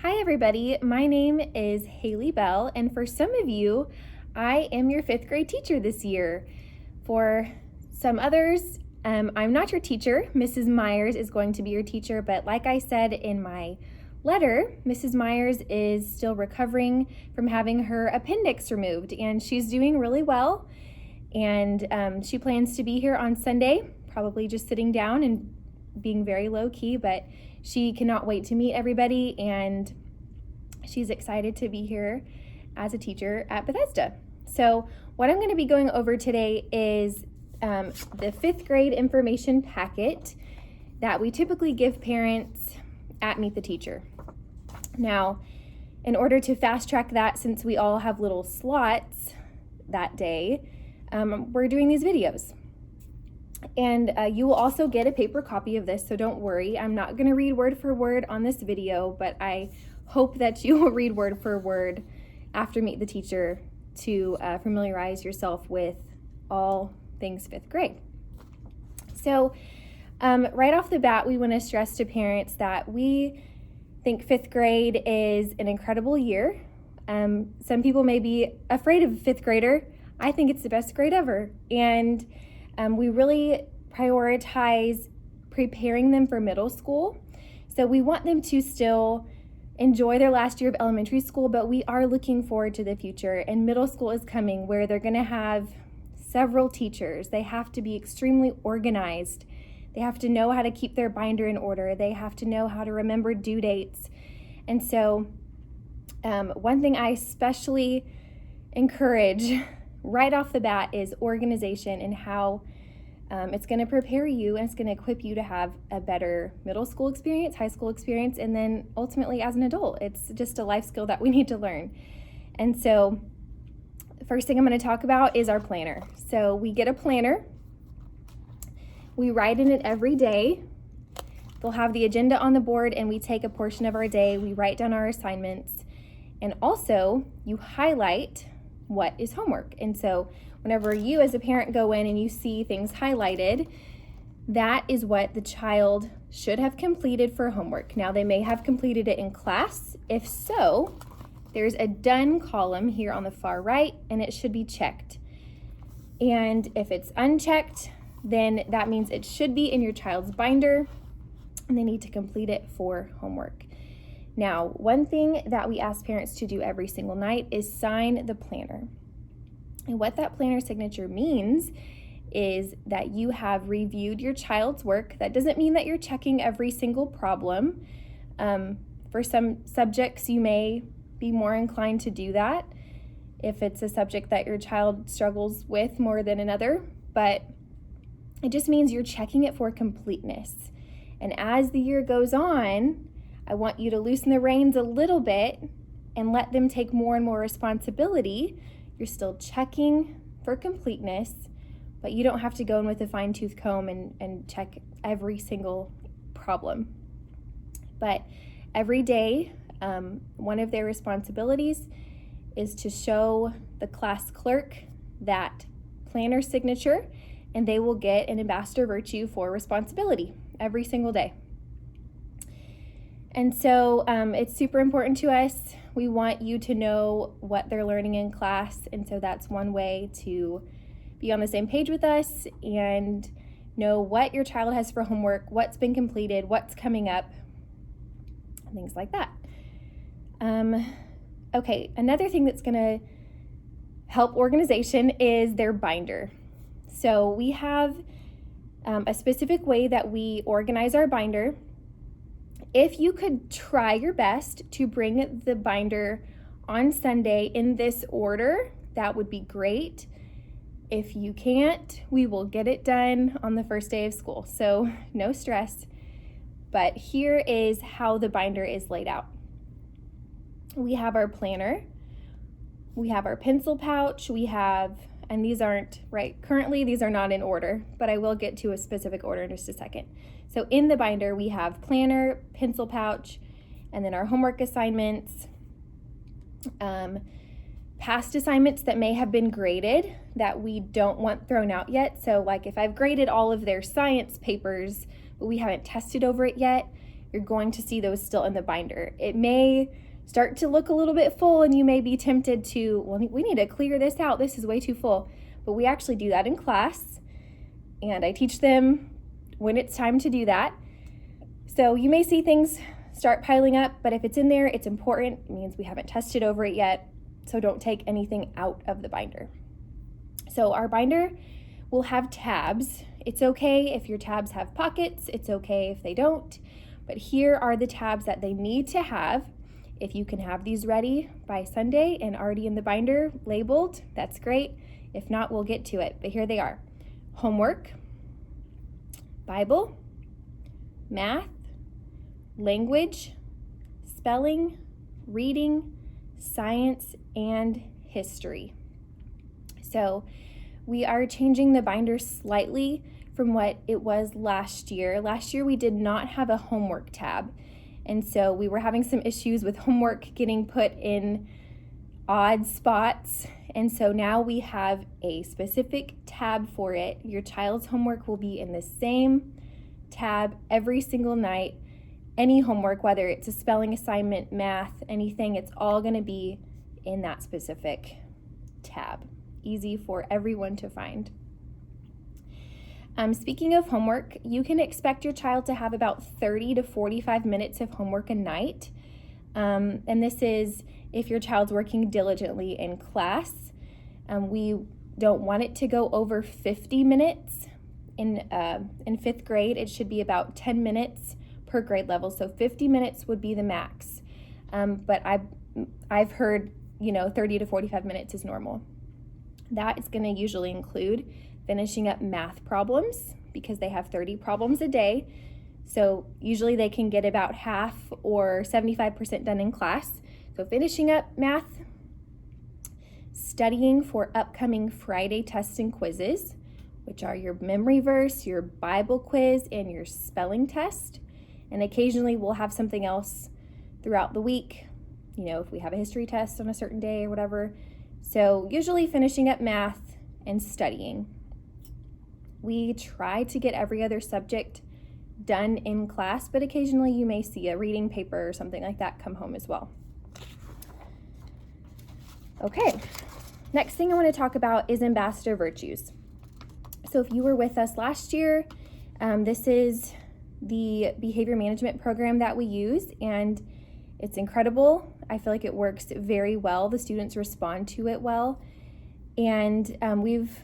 Hi everybody, my name is Haley Bell, and for some of you, I am your 5th grade teacher this year. For some others, I'm not your teacher. Mrs. Myers is going to be your teacher, but like I said in my letter, Mrs. Myers is still recovering from having her appendix removed, and she's doing really well, and she plans to be here on Sunday, probably just sitting down and being very low-key, but she cannot wait to meet everybody, and she's excited to be here as a teacher at Bethesda. So what I'm going to be going over today is the 5th grade information packet that we typically give parents at Meet the Teacher. Now, in order to fast track that, since we all have little slots that day, we're doing these videos. And you will also get a paper copy of this, so don't worry. I'm not going to read word for word on this video, but I hope that you will read word for word after Meet the Teacher to familiarize yourself with all things 5th grade. So right off the bat, we want to stress to parents that we think 5th grade is an incredible year. Some people may be afraid of a 5th grader. I think it's the best grade ever. And we really prioritize preparing them for middle school. So we want them to still enjoy their last year of elementary school, but we are looking forward to the future. And middle school is coming where they're going to have several teachers. They have to be extremely organized. They have to know how to keep their binder in order. They have to know how to remember due dates. And so one thing I especially encourage right off the bat is organization, and how it's going to prepare you and it's going to equip you to have a better middle school experience, high school experience, and then ultimately as an adult. It's just a life skill that we need to learn. And so the first thing I'm going to talk about is our planner. So we get a planner. We write in it every day. They'll have the agenda on the board, and we take a portion of our day. We write down our assignments, and also you highlight what is homework. And so whenever you as a parent go in and you see things highlighted, that is what the child should have completed for homework. Now, they may have completed it in class. If so, there's a done column here on the far right, and it should be checked. And if it's unchecked, then that means it should be in your child's binder, and they need to complete it for homework. Now, one thing that we ask parents to do every single night is sign the planner. And what that planner signature means is that you have reviewed your child's work. That doesn't mean that you're checking every single problem. For some subjects, you may be more inclined to do that if it's a subject that your child struggles with more than another, but it just means you're checking it for completeness. And as the year goes on, I want you to loosen the reins a little bit and let them take more and more responsibility. You're still checking for completeness, but you don't have to go in with a fine-tooth comb and check every single problem. But every day, one of their responsibilities is to show the class clerk that planner signature, and they will get an Ambassador Virtue for responsibility every single day. And so it's super important to us. We want you to know what they're learning in class, and so that's one way to be on the same page with us and know what your child has for homework, what's been completed, what's coming up, things like that. Okay, another thing that's going to help organization is their binder. So we have a specific way that we organize our binder. If you could try your best to bring the binder on Sunday in this order, that would be great. If you can't, we will get it done on the first day of school, so no stress. But here is how the binder is laid out. We have our planner, we have our pencil pouch, and these aren't, right, currently these are not in order, but I will get to a specific order in just a second. So in the binder, we have planner, pencil pouch, and then our homework assignments, past assignments that may have been graded that we don't want thrown out yet. So like if I've graded all of their science papers, but we haven't tested over it yet, you're going to see those still in the binder. It may start to look a little bit full and you may be tempted to, well, we need to clear this out. This is way too full. But we actually do that in class, and I teach them when it's time to do that. So you may see things start piling up, but if it's in there, it's important. It means we haven't tested over it yet. So don't take anything out of the binder. So our binder will have tabs. It's okay if your tabs have pockets. It's okay if they don't. But here are the tabs that they need to have. If you can have these ready by Sunday and already in the binder labeled, that's great. If not, we'll get to it. But here they are. Homework, Bible, math, language, spelling, reading, science, and history. So we are changing the binder slightly from what it was last year. Last year we did not have a homework tab, and so we were having some issues with homework getting put in odd spots, and so now we have a specific tab for it. Your child's homework will be in the same tab every single night. Any homework, whether it's a spelling assignment, math, anything, it's all going to be in that specific tab. Easy for everyone to find. Speaking of homework, you can expect your child to have about 30 to 45 minutes of homework a night. And this is if your child's working diligently in class. We don't want it to go over 50 minutes. In 5th grade, it should be about 10 minutes per grade level. So 50 minutes would be the max. But I've heard, 30 to 45 minutes is normal. That is going to usually include finishing up math problems because they have 30 problems a day. So usually they can get about half or 75% done in class. So finishing up math, studying for upcoming Friday tests and quizzes, which are your memory verse, your Bible quiz, and your spelling test. And occasionally we'll have something else throughout the week, if we have a history test on a certain day or whatever. So usually finishing up math and studying. We try to get every other subject done in class, but occasionally you may see a reading paper or something like that come home as well. Okay, next thing I want to talk about is Ambassador Virtues. So if you were with us last year, this is the behavior management program that we use, and it's incredible. I feel like it works very well. The students respond to it well. And we've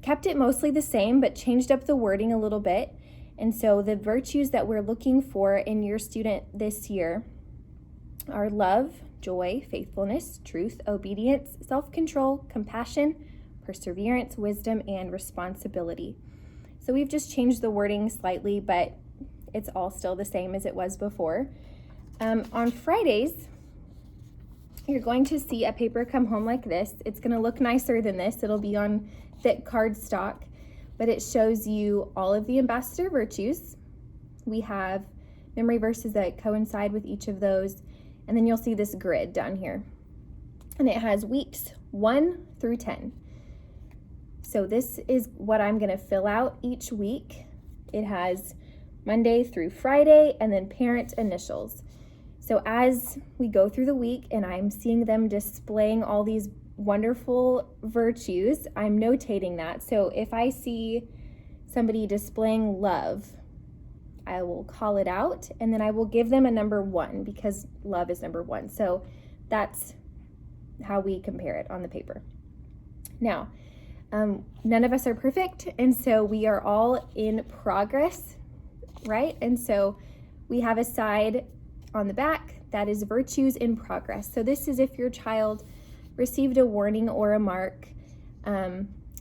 kept it mostly the same, but changed up the wording a little bit. And so the virtues that we're looking for in your student this year are love, joy, faithfulness, truth, obedience, self-control, compassion, perseverance, wisdom, and responsibility. So we've just changed the wording slightly, but it's all still the same as it was before. On Fridays, you're going to see a paper come home like this. It's going to look nicer than this. It'll be on thick cardstock, but it shows you all of the Ambassador Virtues. We have memory verses that coincide with each of those, and then you'll see this grid down here. And it has weeks 1 through 10. So this is what I'm going to fill out each week. It has Monday through Friday, and then parent initials. So as we go through the week and I'm seeing them displaying all these wonderful virtues, I'm notating that. So if I see somebody displaying love, I will call it out, and then I will give them a number 1 because love is number 1. So that's how we compare it on the paper. Now, none of us are perfect, and so we are all in progress, right? And so we have a side on the back that is virtues in progress. So this is if your child received a warning or a mark.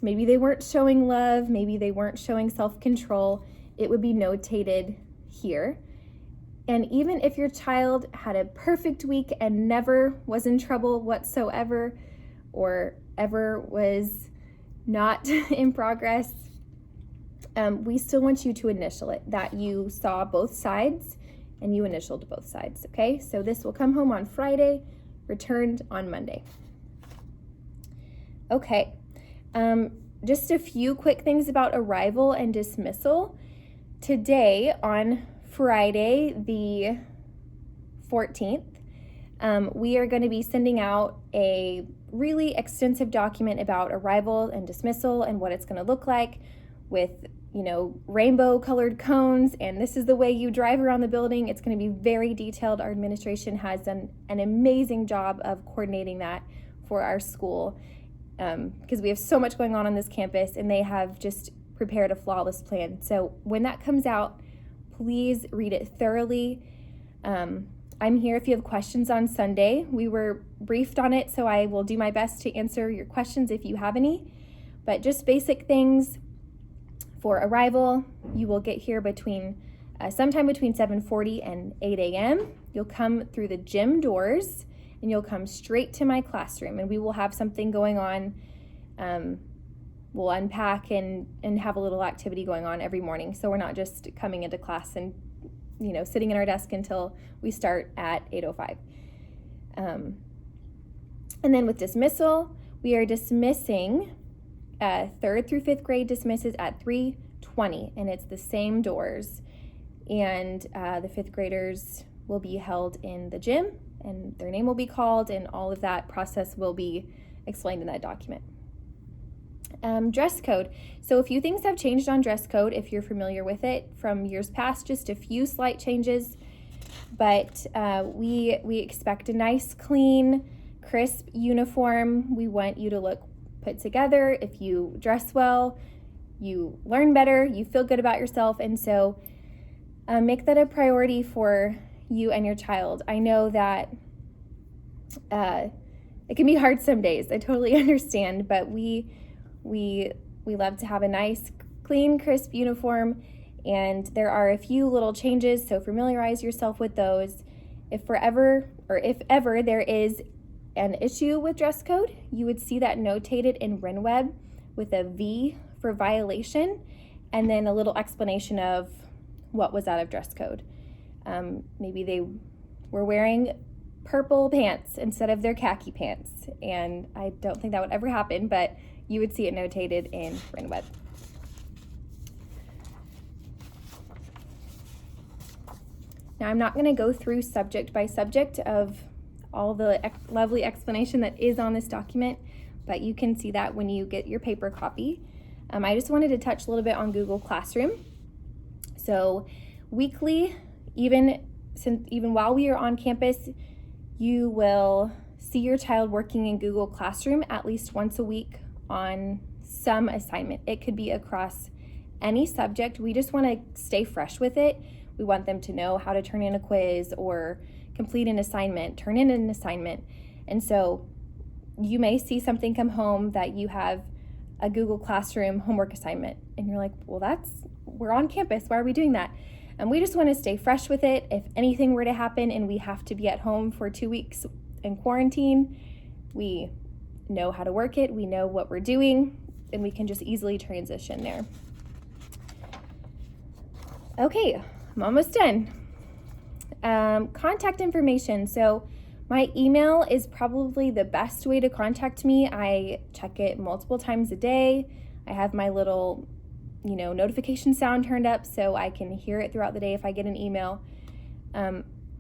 Maybe they weren't showing love, maybe they weren't showing self-control. It would be notated here. And even if your child had a perfect week and never was in trouble whatsoever, or ever was not in progress, we still want you to initial it, that you saw both sides and you initialed both sides, okay? So this will come home on Friday, returned on Monday. Okay, just a few quick things about arrival and dismissal. Today, on Friday, the 14th, we are going to be sending out a really extensive document about arrival and dismissal and what it's going to look like with, rainbow colored cones. And this is the way you drive around the building. It's going to be very detailed. Our administration has done an amazing job of coordinating that for our school because we have so much going on this campus, and they have just prepared a flawless plan. So when that comes out, please read it thoroughly. I'm here if you have questions on Sunday. We were briefed on it, so I will do my best to answer your questions if you have any. But just basic things for arrival, you will get here sometime between 7:40 and 8 a.m. You'll come through the gym doors, and you'll come straight to my classroom, and we will have something going on. We'll unpack and have a little activity going on every morning. So we're not just coming into class and, sitting in our desk until we start at 8:05. And then with dismissal, we are dismissing 3rd through 5th grade dismisses at 3:20, and it's the same doors. And the 5th graders will be held in the gym, and their name will be called, and all of that process will be explained in that document. Dress code. So a few things have changed on dress code if you're familiar with it from years past, just a few slight changes, but we expect a nice, clean, crisp uniform. We want you to look put together. If you dress well, you learn better, you feel good about yourself, and so make that a priority for you and your child. I know that it can be hard some days. I totally understand, but we love to have a nice, clean, crisp uniform, and there are a few little changes, so familiarize yourself with those. If ever there is an issue with dress code, you would see that notated in RenWeb with a V for violation, and then a little explanation of what was out of dress code. Maybe they were wearing purple pants instead of their khaki pants, and I don't think that would ever happen, but you would see it notated in RenWeb. Now, I'm not going to go through subject by subject of all the lovely explanation that is on this document, but you can see that when you get your paper copy. I just wanted to touch a little bit on Google Classroom. So weekly, even while we are on campus, you will see your child working in Google Classroom at least once a week on some assignment. It could be across any subject. We just want to stay fresh with it. We want them to know how to turn in a quiz or complete an assignment, turn in an assignment. And so you may see something come home that you have a Google Classroom homework assignment, and you're like, well, we're on campus, why are we doing that? And we just want to stay fresh with it. If anything were to happen and we have to be at home for 2 weeks in quarantine, we know how to work it, we know what we're doing, and we can just easily transition there. Okay, I'm almost done. Contact information. So my email is probably the best way to contact me. I check it multiple times a day. I have my little, notification sound turned up so I can hear it throughout the day if I get an email.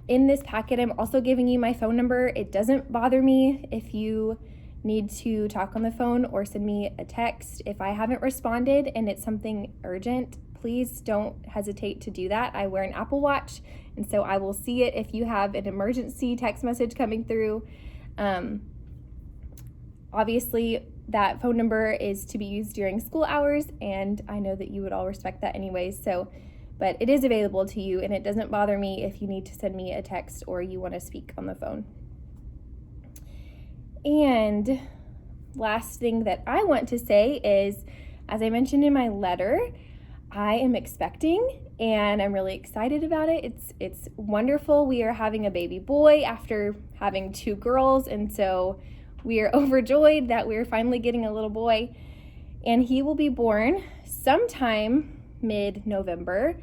In this packet, I'm also giving you my phone number. It doesn't bother me if you need to talk on the phone or send me a text. If I haven't responded and it's something urgent, please don't hesitate to do that. I wear an Apple Watch, and so I will see it if you have an emergency text message coming through. Obviously, that phone number is to be used during school hours, and I know that you would all respect that anyways. But it is available to you, and it doesn't bother me if you need to send me a text or you want to speak on the phone. And last thing that I want to say is, as I mentioned in my letter, I am expecting, and I'm really excited about it. It's wonderful. We are having a baby boy after having 2 girls, and so we are overjoyed that we're finally getting a little boy, and he will be born sometime mid-November.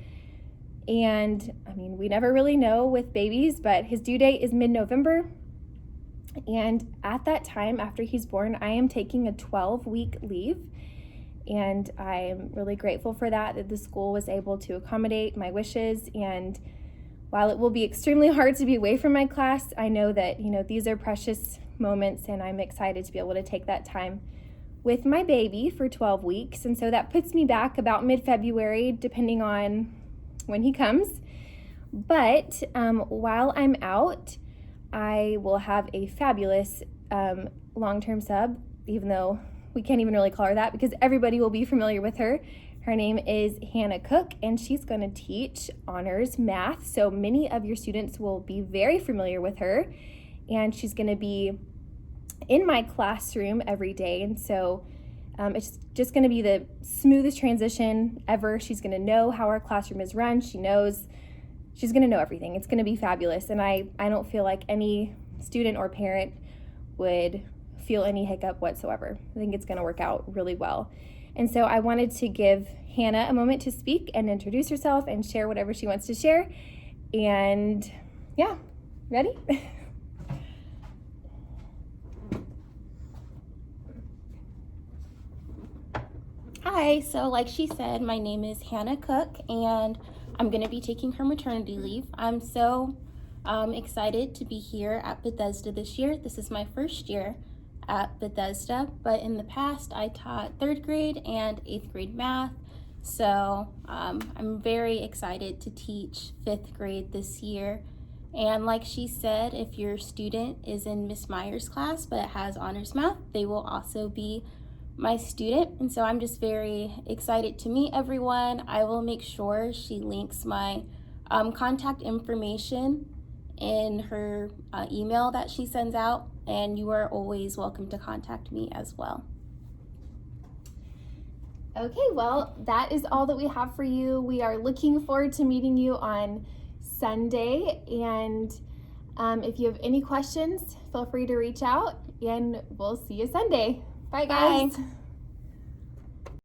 And we never really know with babies, but his due date is mid-November. And at that time, after he's born, I am taking a 12-week leave. and I'm really grateful for that the school was able to accommodate my wishes. And while it will be extremely hard to be away from my class, I know that, these are precious moments, and I'm excited to be able to take that time with my baby for 12 weeks. And so that puts me back about mid-February, depending on when he comes. But while I'm out, I will have a fabulous long-term sub, even though we can't even really call her that because everybody will be familiar with her. Her name is Hannah Cook, and she's going to teach honors math. So many of your students will be very familiar with her, and she's going to be in my classroom every day. And so it's just going to be the smoothest transition ever. She's going to know how our classroom is run. She's going to know everything. It's going to be fabulous. And I don't feel like any student or parent would feel any hiccup whatsoever. I think it's going to work out really well. And so I wanted to give Hannah a moment to speak and introduce herself and share whatever she wants to share. And yeah, ready? Hi, so like she said, my name is Hannah Cook, and I'm going to be taking her maternity leave. I'm so excited to be here at Bethesda this year. This is my first year at Bethesda, but in the past I taught 3rd grade and 8th grade math, so I'm very excited to teach 5th grade this year. And like she said, if your student is in Miss Meyer's class but has honors math, they will also be my student. And so I'm just very excited to meet everyone. I will make sure she links my contact information in her email that she sends out, and you are always welcome to contact me as well. Okay, well, that is all that we have for you. We are looking forward to meeting you on Sunday, and if you have any questions, feel free to reach out, and we'll see you Sunday. Bye, guys. Bye.